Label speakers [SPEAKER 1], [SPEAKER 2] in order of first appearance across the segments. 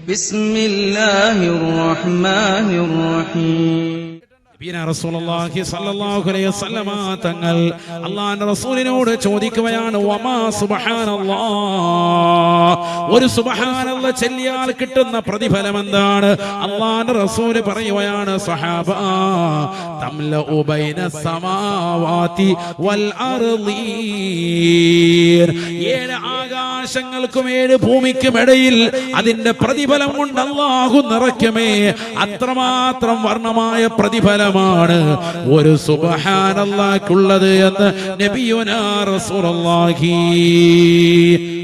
[SPEAKER 1] بسم الله الرحمن الرحيم.
[SPEAKER 2] റസൂലുള്ളാഹി സ്വല്ലല്ലാഹു അലൈഹി വസല്ലമ തങ്ങൾ അല്ലാഹുവിന്റെ റസൂലിനോട് ചോദിക്കുകയാണ്, വമാ സുബ്ഹാനല്ലാഹ്, ഒരു സുബ്ഹാനല്ലാഹ് ചൊല്ലിയാൽ കിട്ടുന്ന പ്രതിഫലം എന്താണ്? അല്ലാഹുവിന്റെ റസൂല് പറയുകയാണ്, സഹാബ തംലഉ ബൈന സമാവാതി വൽ അർളീൻ, ഏഴ് ആകാശങ്ങൾക്കും ഏഴ് ഭൂമിക്കും ഇടയിൽ അതിന്റെ പ്രതിഫലം കൊണ്ട് അല്ലാഹു നിറയ്ക്കുമേ. അത്രമാത്രം വർണ്ണമായ പ്രതിഫലം ഒരു സുബ്ഹാനല്ലാഹുള്ളത് എന്ന് നബിയുനാ റസൂലുള്ളാഹി.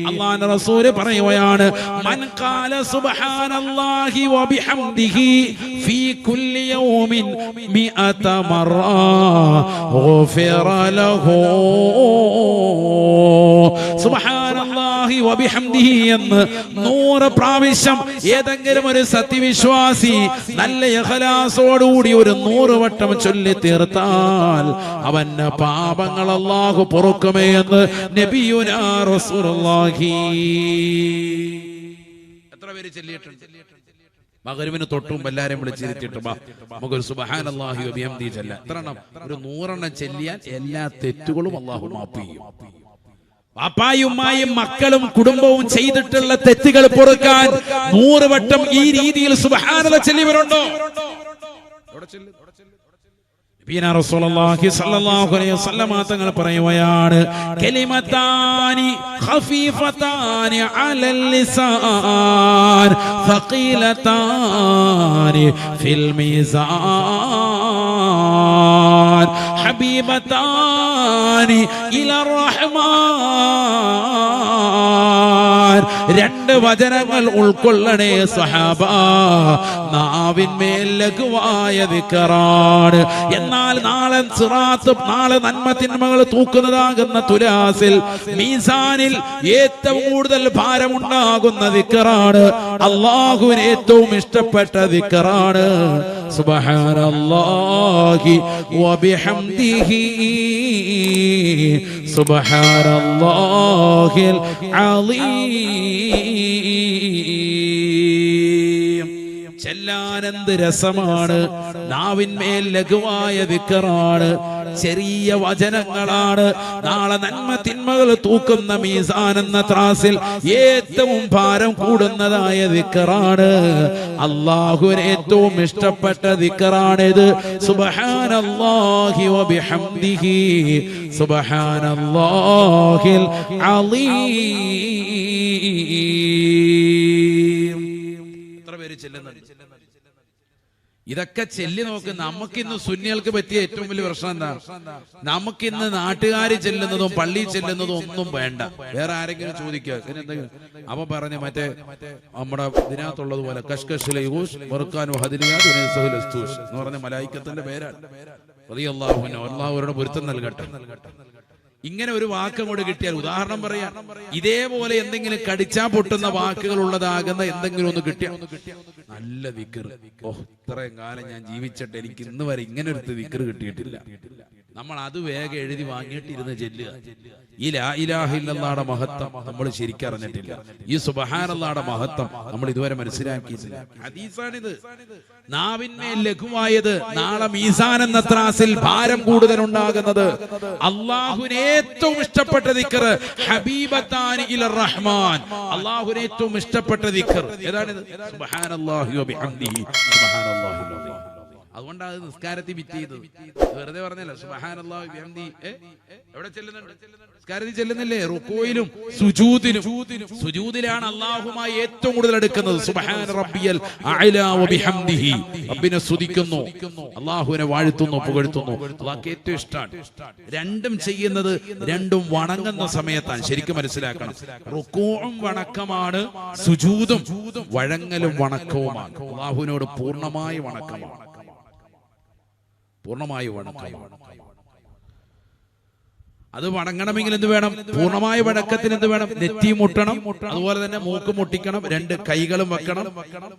[SPEAKER 2] അല്ലാഹുവിന്റെ റസൂൽ പറയുകയാണ്, മൻ ഖാല സുബ്ഹാനല്ലാഹി വബിഹംദിഹി ഫീ കുല്ലി യൗമിൻ മിഅത മറ ഗുഫിറ ലഹു. സുബ്ഹാനല്ലാഹി വബിഹംദിഹി എന്ന് 100 പ്രാവശ്യം ഏതെങ്കിലും ഒരു സത്യവിശ്വാസി നല്ല ഇഖ്ലാസോടുകൂടി ഒരു 100 വട്ടം ചൊല്ലി തീർത്താൽ അവന്റെ പാപങ്ങൾ അല്ലാഹു പൊറുക്കുമേ എന്ന് നബിയുനാ റസൂലുള്ളാഹി. എത്ര പേര് ചൊല്ലിയിട്ടുണ്ട്? മഗ്‌രിബിന് തൊട്ടും എല്ലാരെയും വിളിച്ചിരുത്തിയിട്ട് നമുക്കൊരു സുബ്ഹാനല്ലാഹി വബിഹംദിഹി ചൊല്ലാം. എത്ര എണ്ണം? ഒരു 100 എണ്ണം ചൊല്ലിയാൽ എല്ലാ തെറ്റുകളും അല്ലാഹു മാപ്പ് ചെയ്യും. പാപ്പായും ഉമ്മായും മക്കളും കുടുംബവും ചെയ്തിട്ടുള്ള തെറ്റുകൾ പൊറുക്കാൻ 100 വട്ടം ഈ രീതിയിൽ സുബ്ഹാനല്ലാഹ് ചൊല്ലിയവരുണ്ടോ? നബിയുനാ റസൂലുള്ളാഹി സ്വല്ലല്ലാഹു അലൈഹി വസല്ലമ തങ്ങൾ പറയുകയാണ്, കലിമതാനി ഖഫീഫതാനി അലൽ ലിസാൻ ثقيلتان ഫിൽ മീസാൻ ഹബീബതാനി ഇലർ റഹ്മാൻ. 2 വചനങ്ങൾ ഉൾക്കൊള്ളണേ സഹാബ. നാവിന്മേൽ ലഘുവായ ദിക്റാണ്. എന്നാൽ നാളെ സിറാത്ത്, നാളെ നന്മ തിന്മകൾ തൂക്കുന്നതാകുന്ന തുലാസിൽ മീസാനിൽ ഏറ്റവും കൂടുതൽ ഭാരമുണ്ടാകുന്ന ദിക്റാണ്. അല്ലാഹുവിന് ഏറ്റവും ഇഷ്ടപ്പെട്ട ദിക്റാണ് സുബ്ഹാനല്ലാഹി വബിഹംദിഹി സുബ്ഹാനല്ലാഹിൽ അലീം. ചെല്ലാനെന്ത് രസമാണ്! നാവിന്മേൽ ലഘുവായ ദിക്റാണ്, ചെറിയ വചനങ്ങളാണ്. നാളെ നന്മ തിന്മകൾ തൂക്കുന്ന മീസാൻ എന്ന ത്രാസിൽ ഏറ്റവും ഭാരം കൂടുന്നതായ ദിക്റാണ്. അല്ലാഹുവിന് ഏറ്റവും ഇഷ്ടപ്പെട്ട ദിക്റാണിത്. സുബ്ഹാനല്ലാഹി വബിഹംദിഹി സുബ്ഹാനല്ലാഹിൽ അലീം. എത്ര പേര് ചെല്ലുന്നുണ്ട്? ഇതൊക്കെ ചെല്ലി നോക്ക്. നമുക്കിന്ന് സുന്നികൾക്ക് പറ്റിയ ഏറ്റവും വലിയ പ്രശ്നം എന്താ? നമുക്കിന്ന് നാട്ടുകാർ ചെല്ലുന്നതും പള്ളി ചെല്ലുന്നതും ഒന്നും വേണ്ട. വേറെ ആരെങ്കിലും ചോദിക്കുക അപ്പൊ പറഞ്ഞു, മറ്റേ നമ്മുടെ ഇതിനകത്തുള്ളതുപോലെ കഷ്കഷിലെ എന്ന് പറഞ്ഞ മലായിക്കത്തിന്റെ പേരാണ്. അല്ലാഹുവിനോട് പൊരുത്തം നൽകട്ടെ. ഇങ്ങനെ ഒരു വാക്ക് അങ്ങോട്ട് കിട്ടിയാൽ, ഉദാഹരണം പറയാം, ഇതേപോലെ എന്തെങ്കിലും കടിച്ചാ പൊട്ടുന്ന വാക്കുകൾ ഉള്ളതാകുന്ന എന്തെങ്കിലും ഒന്ന് കിട്ടിയാൽ നല്ല ദിക്ർ. ഇത്രയും കാലം ഞാൻ ജീവിച്ചിട്ട് എനിക്ക് ഇന്ന് വരെ ഇങ്ങനെ ഒരു ദിക്ർ കിട്ടിയിട്ടില്ല. നമ്മൾ അത് വേഗം എഴുതി വാങ്ങിയിട്ടിരുന്ന് ചെല്ലുക. ഈ ലാ ഇലാഹ ഇല്ലല്ലാഹുടെ മഹത്വം നമ്മൾ ശരിക്കും അറിഞ്ഞിട്ടില്ല. ഈ സുബ്ഹാനല്ലാഹുടെ മഹത്വം നമ്മൾ ഇതുവരെ മനസ്സിലാക്കിയിട്ടില്ല. ഹദീസാണിത്. നാവിന്മേൽ ലഘുവായത് നാളെ മീസാൻ എന്ന ത്രാസിൽ ഭാരം കൂടുതൽ ഉണ്ടാകുന്നത്. അല്ലാഹുവിന് ഏറ്റവും ഇഷ്ടപ്പെട്ട ദിക്ർ ഹബീബത്താനി ഇലർ റഹ്മാൻ. അല്ലാഹുവിന് ഏറ്റവും ഇഷ്ടപ്പെട്ട ദിക്ർ ഏതാണിത്? സുബ്ഹാനല്ലാഹി വബിഹംദിഹി സുബ്ഹാനല്ലാഹിൽ അസീം. അതുകൊണ്ടാണ് അത് നിസ്കാരത്തിൽ ബിറ്റ് ചെയ്തത്. വെറുതെ പറഞ്ഞല്ലോ സുബ്ഹാനല്ലാഹി വബിഹംദിഹി. എവിടെ ചെല്ലുന്നുണ്ട്? നിസ്കാരത്തിൽ ചെല്ലുന്നില്ലേ? റുകൂയിലും സുജൂദിലും. സുജൂദിലാണ് അല്ലാഹുമായി ഏറ്റവും കൂടുതൽ അടുക്കുന്നത്. സുബ്ഹാന റബ്ബിയൽ അഅ്ലാ വബിഹംദിഹി. റബ്ബിനെ സ്തുതിക്കുന്നു, അല്ലാഹുവിനെ വാഴ്ത്തുന്നു, പുകഴ്ത്തുന്നു. അല്ലാഹുവിന് ഏറ്റവും ഇഷ്ടമാണ്. രണ്ടും ചെയ്യുന്നത് രണ്ടും വണങ്ങുന്ന സമയത്താണ്. ശരിക്കും മനസ്സിലാക്കണം. റുകൂഉം വണക്കമാണ്, സുജൂദും വഴങ്ങലും വണക്കവുമാണ്. അല്ലാഹുവിനോട് പൂർണ്ണമായി വണക്കമാണ്, പൂർണ്ണമായി വണക്കമാണ്. അത് വണങ്ങണമെങ്കിൽ എന്ത് വേണം? പൂർണ്ണമായ വണക്കത്തിന് എന്ത് വേണം? നെറ്റി മുട്ടണം, അതുപോലെ തന്നെ മൂക്ക് മുട്ടിക്കണം, 2 കൈകളും വെക്കണം,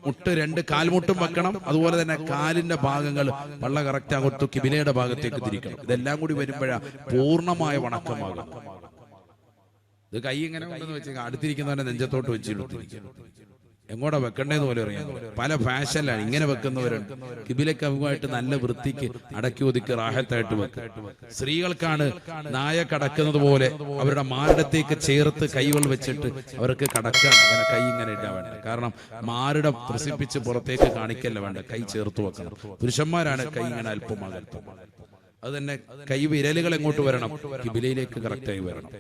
[SPEAKER 2] മുട്ട് 2 കാൽമുട്ടും വെക്കണം, അതുപോലെ തന്നെ കാലിന്റെ ഭാഗങ്ങൾ പള്ള കറക്റ്റ് അങ്ങോട്ട് കിബിലയുടെ ഭാഗത്തേക്ക് തിരിക്കണം. ഇതെല്ലാം കൂടി വരുമ്പോഴാ പൂർണ്ണമായ വണക്കമാകും. ഇത് കൈ ഇങ്ങനെ ഉണ്ടെന്ന് വെച്ചാൽ അടുത്തിരിക്കുന്നവനെ നെഞ്ചത്തോട്ട് വെച്ചിരുത്തിരിക്കും. എങ്ങോട്ടാ വെക്കണ്ടേന്ന് പോലെ അറിയാൻ പല ഫാഷനിലാണ്. ഇങ്ങനെ വെക്കുന്നവരുണ്ട്. കിബിലക്ക് അഭിമുഖമായിട്ട് നല്ല വൃത്തിക്ക് അടക്കി ഒതുക്കി റാഹത്തായിട്ട് വെക്കും. സ്ത്രീകൾക്കാണ് നായ കടക്കുന്നത് പോലെ അവരുടെ മാറിടത്തേക്ക് ചേർത്ത് കൈകൾ വെച്ചിട്ട് അവർക്ക് കടക്കാൻ അങ്ങനെ കൈ ഇങ്ങനെ ഇടാൻ വേണ്ട. കാരണം മാറിടം പ്രസിപ്പിച്ച് പുറത്തേക്ക് കാണിക്കല്ല വേണ്ട, കൈ ചേർത്ത് വെക്കണം. പുരുഷന്മാരാണ് കൈ ഇങ്ങനെ അല്പം അകൽപ്പം. അത് തന്നെ കൈ വിരലുകൾ എങ്ങോട്ട് വരണം, കിബിലയിലേക്ക് കറക്റ്റായി വരണം.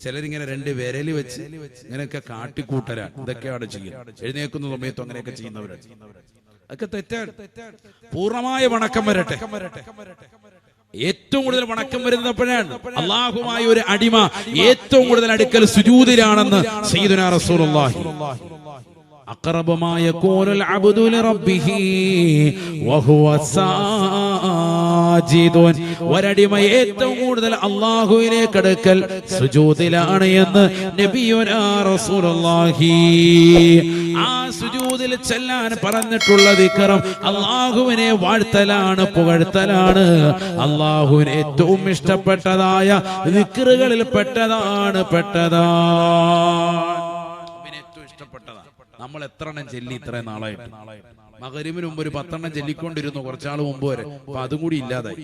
[SPEAKER 2] ചിലരിങ്ങനെ 2 വിരല് വെച്ച് ഇങ്ങനെയൊക്കെ കാട്ടിക്കൂട്ടരാൻ ഇതൊക്കെയാണ് ചെയ്യുന്നത്. എഴുന്നേക്കുന്ന സമയത്തും അങ്ങനെയൊക്കെ ചെയ്യുന്നവരാണ്. അതൊക്കെ തെറ്റാണ്. പൂർണ്ണമായ വണക്കം വരട്ടെ. ഏറ്റവും കൂടുതൽ വണക്കം വരുന്നപ്പോഴാണ് അള്ളാഹുമായ ഒരു അടിമ ഏറ്റവും കൂടുതൽ അടുക്കൽ സുജൂദിലാണെന്ന് സയ്യിദുനാ റസൂലുള്ളാഹി. അഖറബു മാ യകൂനുൽ അബ്ദു ലിറബ്ബിഹി വഹുവ സാജിദുൻ. ഒരടിമ ഏറ്റവും കൂടുതൽ അല്ലാഹുവിലേക്ക് അടുക്കൽ സുജൂദിലാണ് എന്ന് നബിയുനാ റസൂലുള്ളാഹി. ആ സുജൂദിൽ ചെല്ലാൻ പറഞ്ഞിട്ടുള്ള ദിക്റും അല്ലാഹുവിനെ വാഴ്ത്തലാണ്, പുകഴ്ത്തലാണ്. അല്ലാഹുവിന് ഏറ്റവും ഇഷ്ടപ്പെട്ടതായ ദിക്റുകളിൽ പെട്ടതാണ്. നമ്മൾ എത്ര എണ്ണം ചെല്ലി ഇത്രയും നാളായിട്ട്? മഗ്‌രിബിന് മുമ്പ് ഒരു 10 എണ്ണം ചെല്ലിക്കൊണ്ടിരുന്നു കുറച്ചാൾ മുമ്പ് വരെ. അപ്പൊ അതും കൂടി ഇല്ലാതായി.